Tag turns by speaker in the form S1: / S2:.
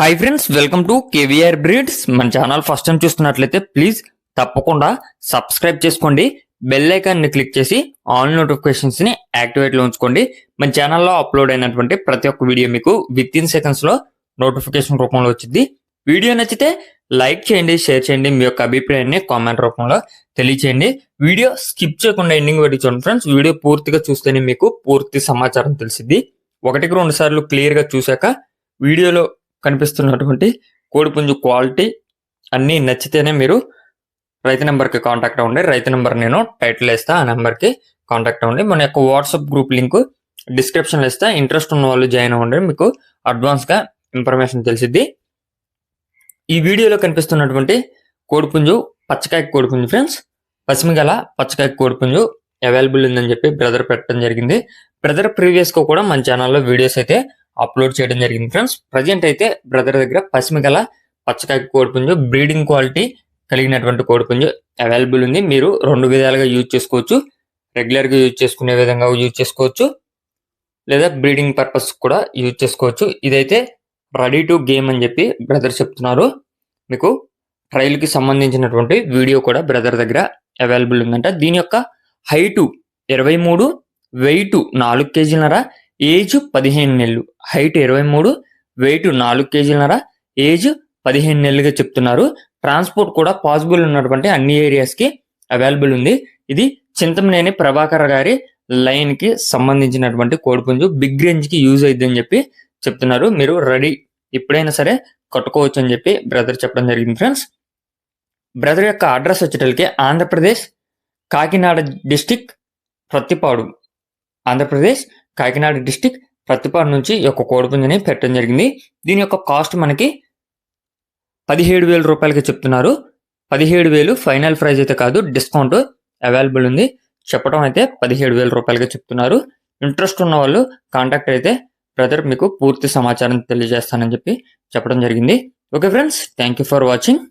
S1: Hi friends, welcome to KVR breeds. మన channel first time చూస్తున్నట్లయితే please తప్పకుండా సబ్స్క్రైబ్ చేసుకోండి. బెల్ ఐకాన్ ని క్లిక్ చేసి ఆల్ నోటిఫికేషన్స్ ని యాక్టివేట్ లో ఉంచుకోండి. మన ఛానల్లో అప్లోడ్ అయినటువంటి ప్రతి ఒక్క వీడియో మీకు విత్ ఇన్ సెకండ్స్ లో నోటిఫికేషన్ రూపంలో వచ్చింది. వీడియో నచ్చితే లైక్ చేయండి, షేర్ చేయండి, మీ యొక్క అభిప్రాయాన్ని కామెంట్ రూపంలో తెలియచేయండి. వీడియో స్కిప్ చేయకుండా ఎండింగ్ వరకు చూడండి ఫ్రెండ్స్. వీడియో పూర్తిగా చూస్తేనే మీకు పూర్తి సమాచారం తెలిసిద్ది. ఒకటికి రెండు సార్లు క్లియర్ గా చూశాక వీడియోలో కనిపిస్తున్నటువంటి కోడిపుంజు క్వాలిటీ అన్నీ నచ్చితేనే మీరు రైతు నెంబర్కి కాంటాక్ట్ అవ్వండి. రైతు నెంబర్ నేను టైటిల్ వేస్తా, ఆ నెంబర్కి కాంటాక్ట్ అవ్వండి. మన యొక్క వాట్సాప్ గ్రూప్ లింక్ డిస్క్రిప్షన్లో ఇస్తా. ఇంట్రెస్ట్ ఉన్న వాళ్ళు జాయిన్ అవ్వండి, మీకు అడ్వాన్స్గా ఇన్ఫర్మేషన్ తెలిసిద్ది. ఈ వీడియోలో కనిపిస్తున్నటువంటి కోడిపుంజు పచ్చకాయ కోడిపుంజు ఫ్రెండ్స్. పశ్చిమగల పచ్చకాయ కోడిపుంజు అవైలబుల్ ఉందని చెప్పి బ్రదర్ పెట్టడం జరిగింది. బ్రదర్ ప్రీవియస్గా కూడా మన ఛానల్లో వీడియోస్ అయితే అప్లోడ్ చేయడం జరిగింది ఫ్రెండ్స్. ప్రజెంట్ అయితే బ్రదర్ దగ్గర పశ్చిమగల పచ్చకాయ కోడిపుంజు బ్రీడింగ్ క్వాలిటీ కలిగినటువంటి కోడిపుంజు అవైలబుల్ ఉంది. మీరు రెండు విధాలుగా యూజ్ చేసుకోవచ్చు. రెగ్యులర్గా యూజ్ చేసుకునే విధంగా యూజ్ చేసుకోవచ్చు, లేదా బ్రీడింగ్ పర్పస్ కూడా యూజ్ చేసుకోవచ్చు. ఇదైతే రెడీ టు గేమ్ అని చెప్పి బ్రదర్ చెప్తున్నారు. మీకు ట్రయల్కి సంబంధించినటువంటి వీడియో కూడా బ్రదర్ దగ్గర అవైలబుల్ ఉందంట. దీని యొక్క హైటు 23, వెయిట్ 4 కేజీలన్నర, ఏజ్ 15 నెలలు. హైట్ 23, వెయిట్ 4 కేజీలన్నర, ఏజ్ 15 నెలలుగా చెప్తున్నారు. ట్రాన్స్పోర్ట్ కూడా పాసిబుల్ ఉన్నటువంటి అన్ని ఏరియాస్కి అవైలబుల్ ఉంది. ఇది చింతమనేని ప్రభాకర్ గారి లైన్కి సంబంధించినటువంటి కోడిపుంజు. బిగ్ రేంజ్కి యూజ్ అయిద్దని చెప్పి చెప్తున్నారు. మీరు రెడీ ఎప్పుడైనా సరే కట్టుకోవచ్చు అని చెప్పి బ్రదర్ చెప్పడం జరిగింది ఫ్రెండ్స్. బ్రదర్ యొక్క అడ్రస్ వచ్చేటప్పటికి ఆంధ్రప్రదేశ్ కాకినాడ డిస్టిక్ ప్రత్తిపాడు. ఆంధ్రప్రదేశ్ కాకినాడ డిస్టిక్ ప్రత్తిపాడు నుంచి ఈ యొక్క కోడిపుంజుని పెట్టడం జరిగింది. దీని యొక్క కాస్ట్ మనకి 17,000 రూపాయలకి చెప్తున్నారు. 17,000 ఫైనల్ ప్రైస్ అయితే కాదు, డిస్కౌంట్ అవైలబుల్ ఉంది. చెప్పడం అయితే 17,000 రూపాయలకి చెప్తున్నారు. ఇంట్రెస్ట్ ఉన్న వాళ్ళు కాంటాక్ట్ అయితే బ్రదర్ మీకు పూర్తి సమాచారం తెలియజేస్తానని చెప్పి చెప్పడం జరిగింది. Okay friends, thank you for watching.